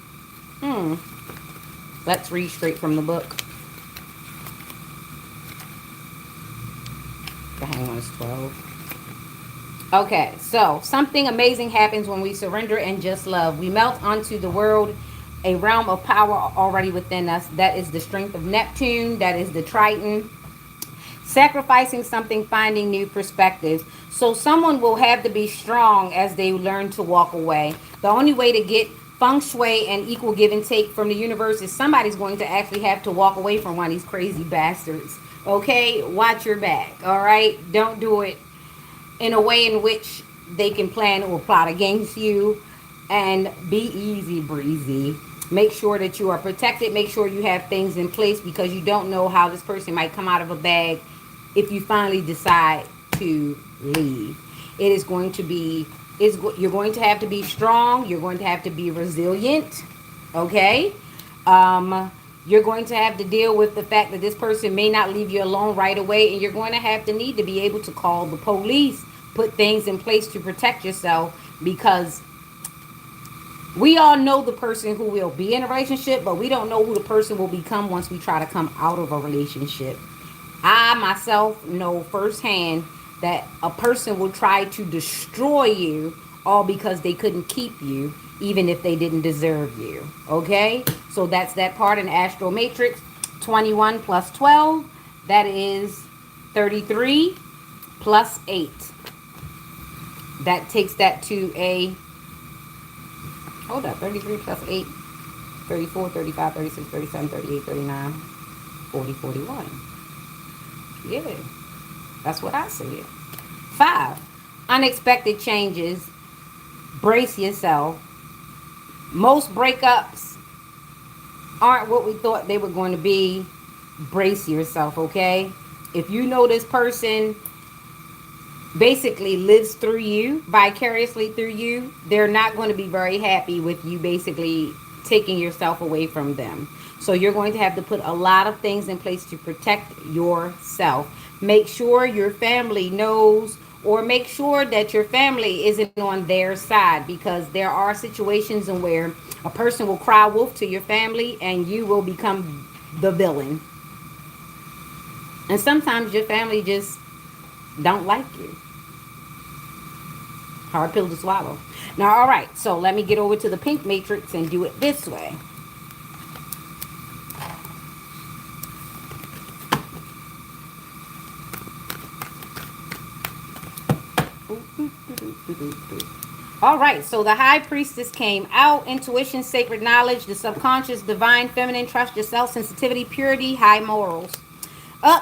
let's read straight from the book. The hanged one is 12. Okay, so something amazing happens when we surrender and just love. We melt onto the world, a realm of power already within us. That is the strength of Neptune. That is the Triton. Sacrificing something, finding new perspectives. So someone will have to be strong as they learn to walk away. The only way to get feng shui and equal give and take from the universe is somebody's going to actually have to walk away from one of these crazy bastards. Okay, watch your back. All right, don't do it in a way in which they can plan or plot against you. And be easy breezy. Make sure that you are protected. Make sure you have things in place, because you don't know how this person might come out of a bag if you finally decide to leave. It is going to be, you're going to have to be strong. You're going to have to be resilient. Okay. You're going to have to deal with the fact that this person may not leave you alone right away, and you're going to have to need to be able to call the police, put things in place to protect yourself, because we all know the person who will be in a relationship, but we don't know who the person will become once we try to come out of a relationship. I myself know firsthand that a person will try to destroy you all because they couldn't keep you, even if they didn't deserve you. Okay? So that's that part in Astro Matrix. 21 plus 12, that is 33 plus 8. That takes that to a, hold up, 33 plus 8, 34, 35, 36, 37, 38, 39, 40, 41. Yeah, that's what I said. 5, unexpected changes. Brace yourself. Most breakups aren't what we thought they were going to be. Brace yourself, okay? If you know this person basically lives through you, vicariously through you, they're not going to be very happy with you basically taking yourself away from them. So you're going to have to put a lot of things in place to protect yourself. Make sure your family knows, or make sure that your family isn't on their side, because there are situations in where a person will cry wolf to your family and you will become the villain. And sometimes your family just don't like you. Hard pill to swallow. Now, all right, so let me get over to the pink matrix and do it this way. All right, so the high priestess came out. Intuition, sacred knowledge, the subconscious, divine, feminine, trust yourself, sensitivity, purity, high morals.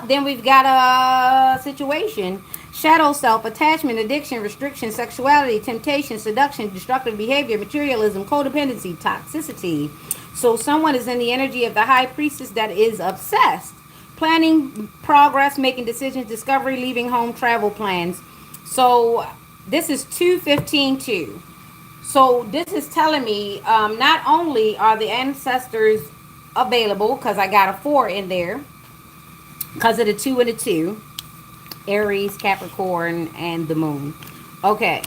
Then we've got a situation. Shadow self, attachment, addiction, restriction, sexuality, temptation, seduction, destructive behavior, materialism, codependency, toxicity. So someone is in the energy of the high priestess that is obsessed. Planning, progress, making decisions, discovery, leaving home, travel plans. So this is 215-2. So this is telling me not only are the ancestors available, because I got a 4 in there, because of the 2 and the 2. Aries, Capricorn, and the moon. Okay,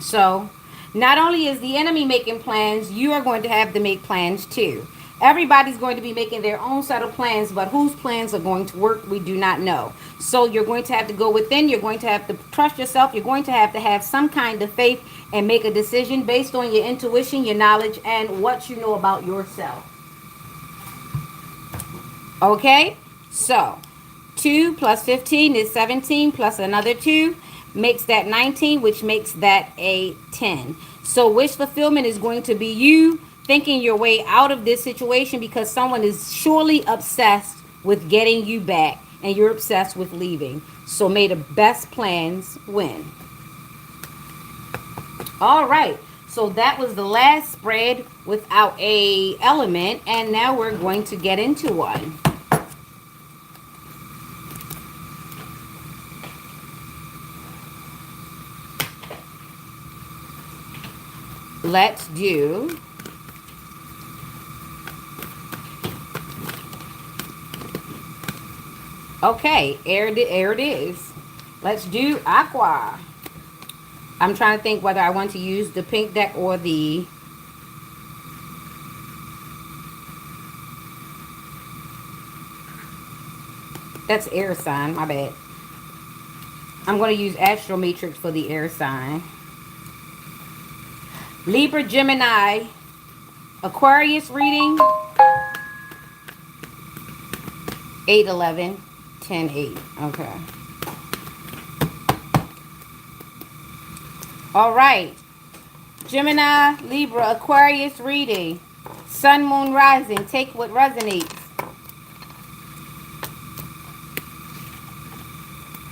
so not only is the enemy making plans, you are going to have to make plans too. Everybody's going to be making their own set of plans, but whose plans are going to work, we do not know. So you're going to have to go within. You're going to have to trust yourself. You're going to have some kind of faith and make a decision based on your intuition, your knowledge, and what you know about yourself. Okay, so 2 plus 15 is 17, plus another 2 makes that 19, which makes that a 10. So wish fulfillment is going to be you thinking your way out of this situation, because someone is surely obsessed with getting you back and you're obsessed with leaving. So may the best plans win. All right. So that was the last spread without a element, and now we're going to get into one. let's do okay, air it is. Let's do aqua. I'm trying to think whether I want to use the pink deck or the that's air sign, my bad. I'm going to use Astro Matrix for the air sign. Libra, Gemini, Aquarius reading 8/11/10/8. Okay. All right. Gemini, Libra, Aquarius reading. Sun, Moon, Rising. Take what resonates.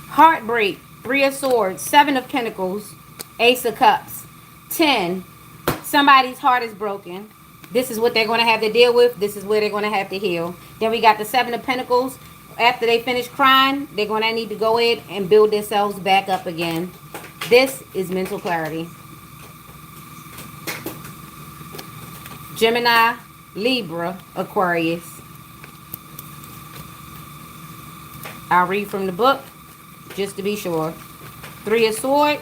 Heartbreak. 3 of Swords. 7 of Pentacles. Ace of Cups. 10. Somebody's heart is broken. This is what they're going to have to deal with. This is where they're going to have to heal. Then we got the 7 of Pentacles. After they finish crying, they're going to need to go in and build themselves back up again. This is mental clarity. Gemini, Libra, Aquarius. I'll read from the book just to be sure. 3 of Swords.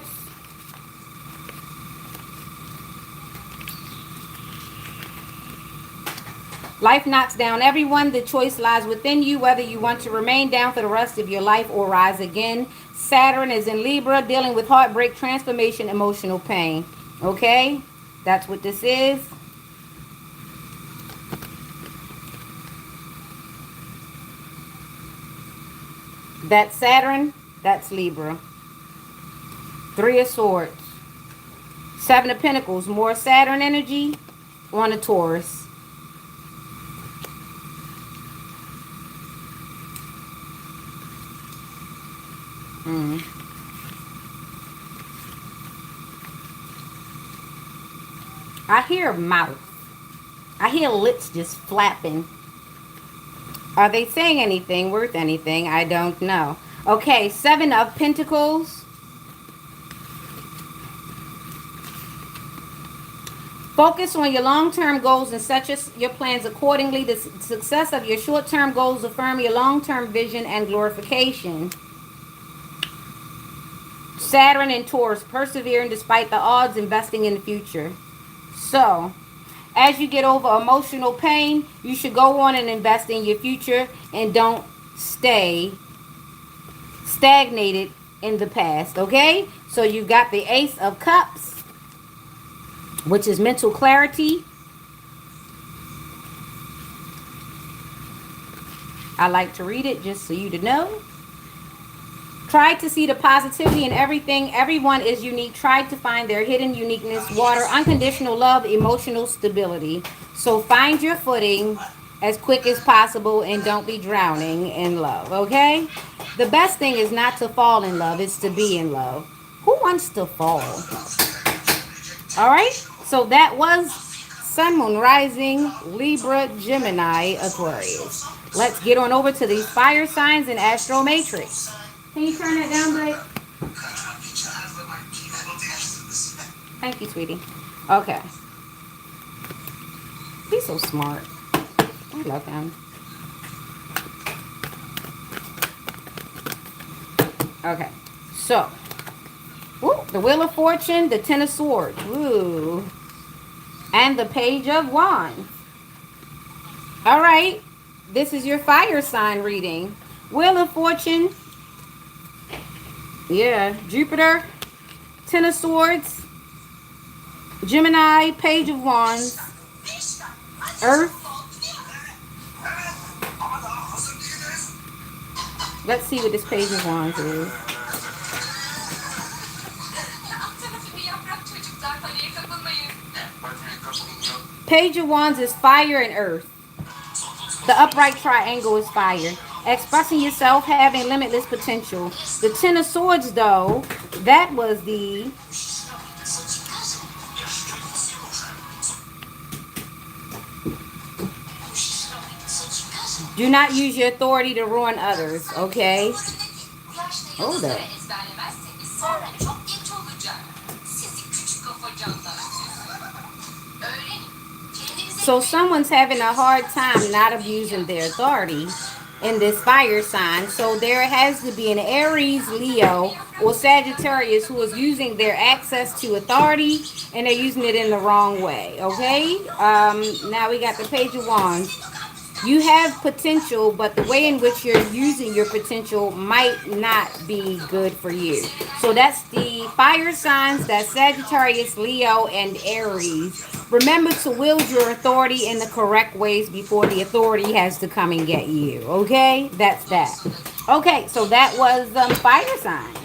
Life knocks down everyone. The choice lies within you, whether you want to remain down for the rest of your life or rise again. Saturn is in Libra, dealing with heartbreak, transformation, emotional pain. Okay? That's what this is. That's Saturn. That's Libra. 3 of Swords. 7 of Pentacles. More Saturn energy on a Taurus. I hear mouth. I hear lips just flapping. Are they saying anything worth anything? I don't know. Okay, 7 of Pentacles. Focus on your long-term goals and set your plans accordingly. The success of your short-term goals affirm your long-term vision and glorification. Saturn and Taurus, persevering despite the odds, investing in the future. So, as you get over emotional pain, you should go on and invest in your future and don't stay stagnated in the past, okay? So you've got the Ace of Cups, which is mental clarity. I like to read it just so you to know. Try to see the positivity in everything. Everyone is unique. Try to find their hidden uniqueness. Water, unconditional love, emotional stability. So find your footing as quick as possible and don't be drowning in love, okay? The best thing is not to fall in love. It's to be in love. Who wants to fall? All right? So that was Sun, Moon, Rising, Libra, Gemini, Aquarius. Let's get on over to these fire signs in Astro Matrix. Can you turn that down, Blake? Thank you, sweetie. Okay. He's so smart. I love him. Okay. So. Ooh, the Wheel of Fortune, the 10 of Swords. Ooh. And the Page of Wands. All right. This is your fire sign reading. Wheel of Fortune. Yeah, Jupiter, 10 of Swords, Gemini, Page of Wands, Earth. Let's see what this Page of Wands is. Page of Wands is fire and earth. The upright triangle is fire. Expressing yourself, having limitless potential. The 10 of Swords, though, that was the do not use your authority to ruin others, okay? Hold up. So someone's having a hard time not abusing their authority in this fire sign. So there has to be an Aries, Leo, or Sagittarius who is using their access to authority and they're using it in the wrong way. Okay? Now we got the Page of Wands. You have potential, but the way in which you're using your potential might not be good for you. So that's the fire signs, that's Sagittarius, Leo, and Aries. Remember to wield your authority in the correct ways before the authority has to come and get you. Okay? That's that. Okay, so that was fire signs.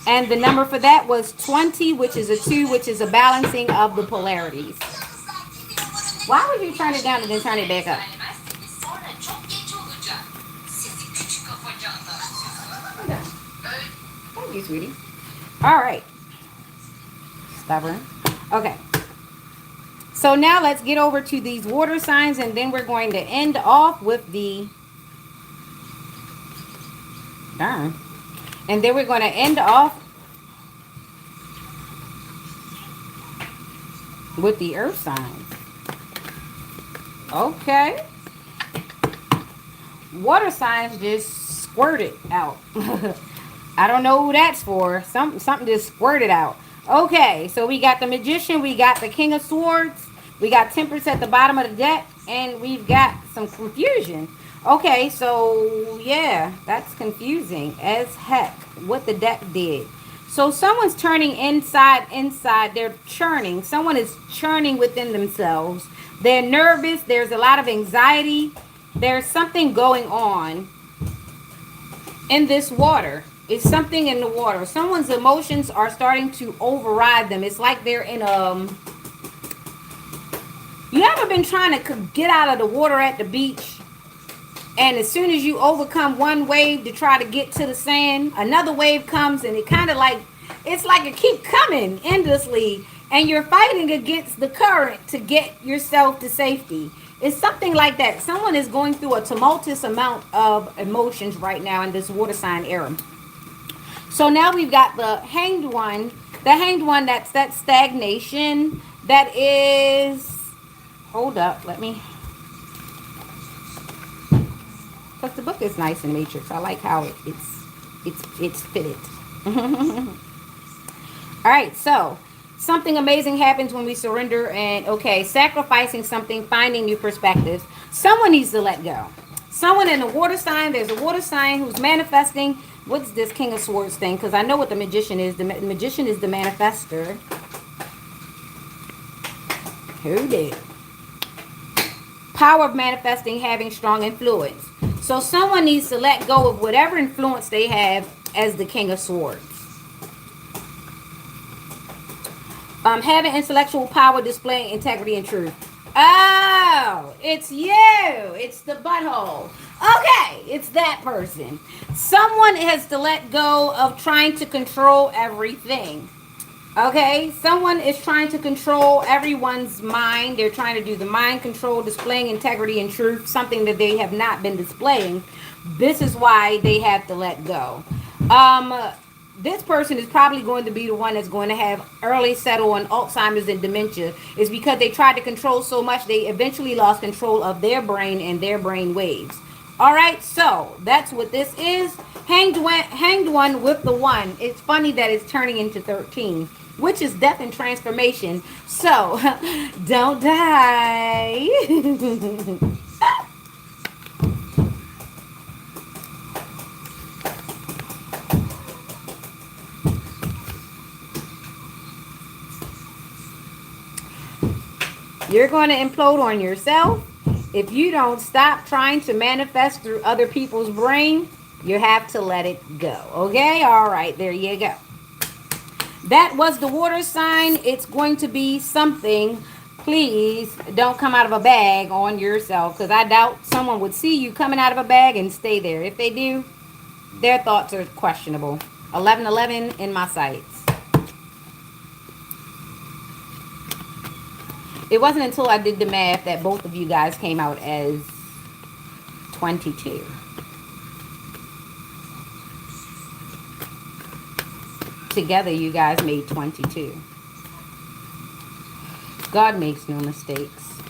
And the number for that was 20, which is a 2, which is a balancing of the polarities. Why would you turn it down and then turn it back up? Thank you, sweetie. All right. Stubborn. Okay. So now let's get over to these water signs, and then we're going to end off with the... Darn. And then we're going to end off with the earth signs. Okay. Water signs just squirted out. I don't know who that's for. Something just squirted out. Okay, so we got the Magician, we got the King of Swords, we got Temperance at the bottom of the deck, and we've got some confusion. Okay, so yeah, that's confusing as heck what the deck did. So someone's turning inside, they're churning. Someone is churning within themselves. They're nervous, there's a lot of anxiety. There's something going on in this water. It's something in the water. Someone's emotions are starting to override them. It's like they're in you ever been trying to get out of the water at the beach, and as soon as you overcome one wave to try to get to the sand, another wave comes, and it kind of like, it's like it keep coming endlessly, and you're fighting against the current to get yourself to safety. It's something like that. Someone is going through a tumultuous amount of emotions right now in this water sign era. So now we've got the Hanged One. The Hanged One, that's that stagnation. That is... Hold up, let me... Because the book is nice in Matrix. I like how it's fitted. All right, so something amazing happens when we surrender and, okay, sacrificing something, finding new perspectives. Someone needs to let go. Someone in the water sign, there's a water sign who's manifesting. What's this King of Swords thing? Because I know what the Magician is. The Magician is the manifester. Who did? Power of manifesting, having strong influence. So someone needs to let go of whatever influence they have as the King of Swords. Having intellectual power, displaying integrity and truth. Oh, it's you. It's the butthole. Okay, it's that person. Someone has to let go of trying to control everything. Okay, someone is trying to control everyone's mind. They're trying to do the mind control, displaying integrity and truth, something that they have not been displaying. This is why they have to let go. This person is probably going to be the one that's going to have early settle on Alzheimer's and dementia. Is because they tried to control so much, they eventually lost control of their brain and their brain waves. All right, so that's what this is. Hanged one with the one. It's funny that it's turning into 13, which is death and transformation. So, don't die. You're going to implode on yourself. If you don't stop trying to manifest through other people's brain, you have to let it go. Okay? All right. There you go. That was the water sign. It's going to be something. Please don't come out of a bag on yourself, because I doubt someone would see you coming out of a bag and stay there. If they do, their thoughts are questionable. 1111 in my sights. It wasn't until I did the math that both of you guys came out as 22. Together, you guys made 22. God makes no mistakes.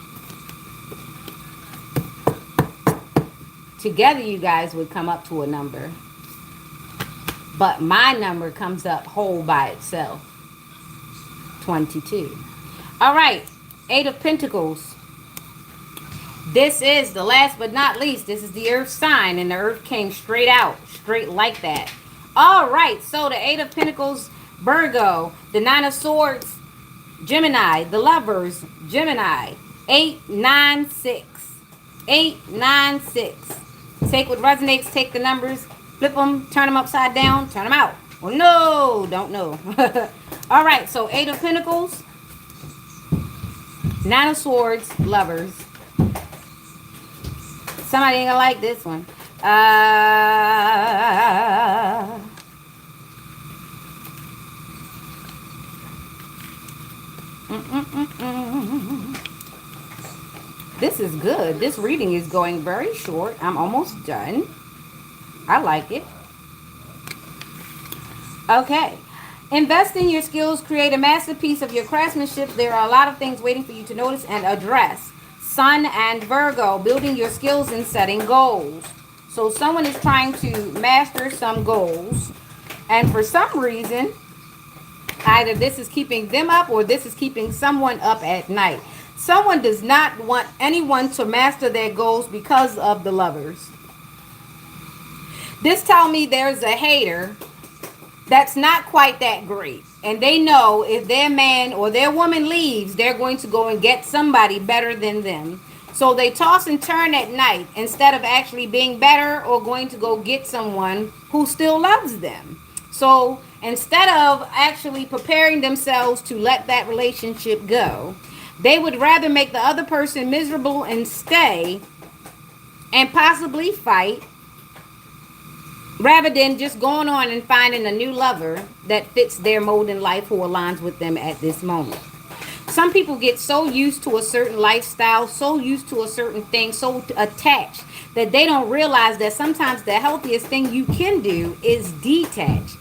Together, you guys would come up to a number. But my number comes up whole by itself. 22. All right. Eight of Pentacles. This is the last but not least. This is the earth sign, and the earth came straight out, straight like that. All right, so the Eight of Pentacles, Virgo, the Nine of Swords, Gemini, the Lovers, Gemini, 896. 896. Take what resonates, take the numbers, flip them, turn them upside down, turn them out. Well, no, don't know. All right, so Eight of Pentacles, Nine of Swords, Lovers. Somebody ain't gonna like this one. This is good. This reading is going very short. I'm almost done. I like it. Okay. Invest in your skills. Create a masterpiece of your craftsmanship. There are a lot of things waiting for you to notice and address. Sun and Virgo, building your skills and setting goals. So someone is trying to master some goals. And for some reason, either this is keeping them up or this is keeping someone up at night. Someone does not want anyone to master their goals because of the Lovers. This tells me there's a hater that's not quite that great. And they know if their man or their woman leaves, they're going to go and get somebody better than them. So they toss and turn at night instead of actually being better or going to go get someone who still loves them. So instead of actually preparing themselves to let that relationship go, they would rather make the other person miserable and stay and possibly fight rather than just going on and finding a new lover that fits their mode in life who aligns with them at this moment. Some people get so used to a certain lifestyle, so used to a certain thing, so attached that they don't realize that sometimes the healthiest thing you can do is detach.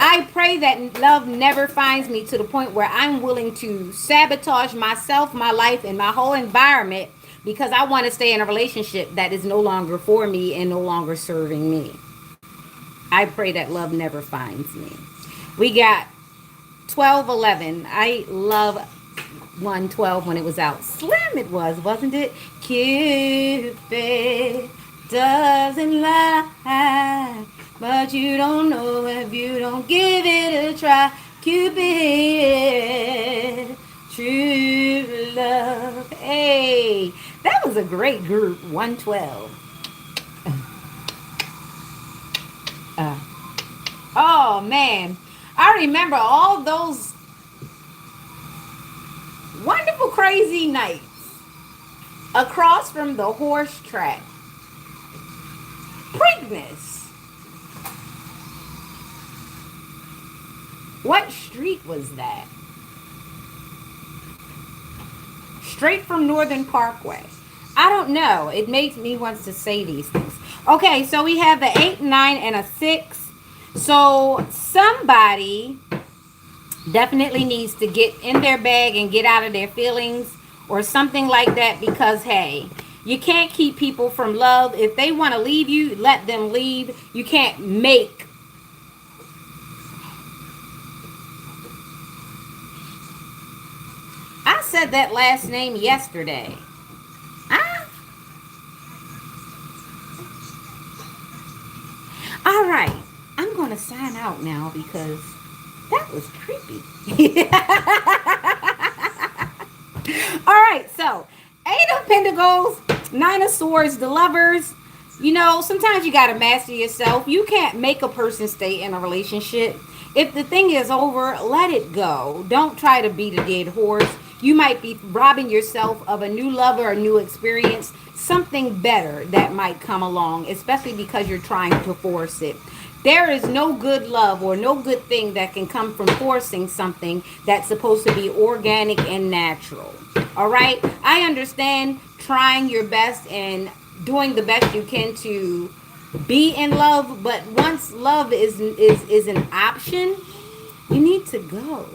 I pray that love never finds me to the point where I'm willing to sabotage myself, my life, and my whole environment because I want to stay in a relationship that is no longer for me and no longer serving me. I pray that love never finds me. We got 1211. I love 112 when it was out. Slim it was, wasn't it? Cupid doesn't lie, but you don't know if you don't give it a try. Cupid, true love. Hey, that was a great group, 112. Oh man, I remember all those wonderful crazy nights across from the horse track. Preakness. What street was that? Straight from Northern Parkway. I don't know. It makes me want to say these things. Okay, so we have the 8, 9, and a 6. So somebody definitely needs to get in their bag and get out of their feelings or something like that because, hey, you can't keep people from love. If they want to leave you, let them leave. You can't make. I said that last name yesterday. All right. I'm going to sign out now because that was creepy. All right, so 8 of Pentacles, 9 of Swords, the Lovers. You know, sometimes you got to master yourself. You can't make a person stay in a relationship. If the thing is over, let it go. Don't try to beat a dead horse. You might be robbing yourself of a new lover, a new experience, something better that might come along, especially because you're trying to force it. There is no good love or no good thing that can come from forcing something that's supposed to be organic and natural. All right? I understand trying your best and doing the best you can to be in love, but once love is an option, you need to go.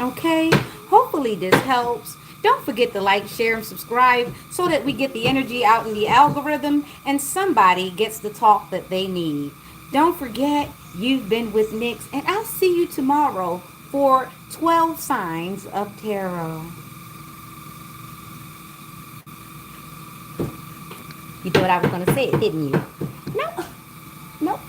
Okay? Hopefully this helps. Don't forget to like, share, and subscribe so that we get the energy out in the algorithm and somebody gets the talk that they need. Don't forget, you've been with Nix, and I'll see you tomorrow for 12 Signs of Tarot. You thought I was going to say it, didn't you? No, no.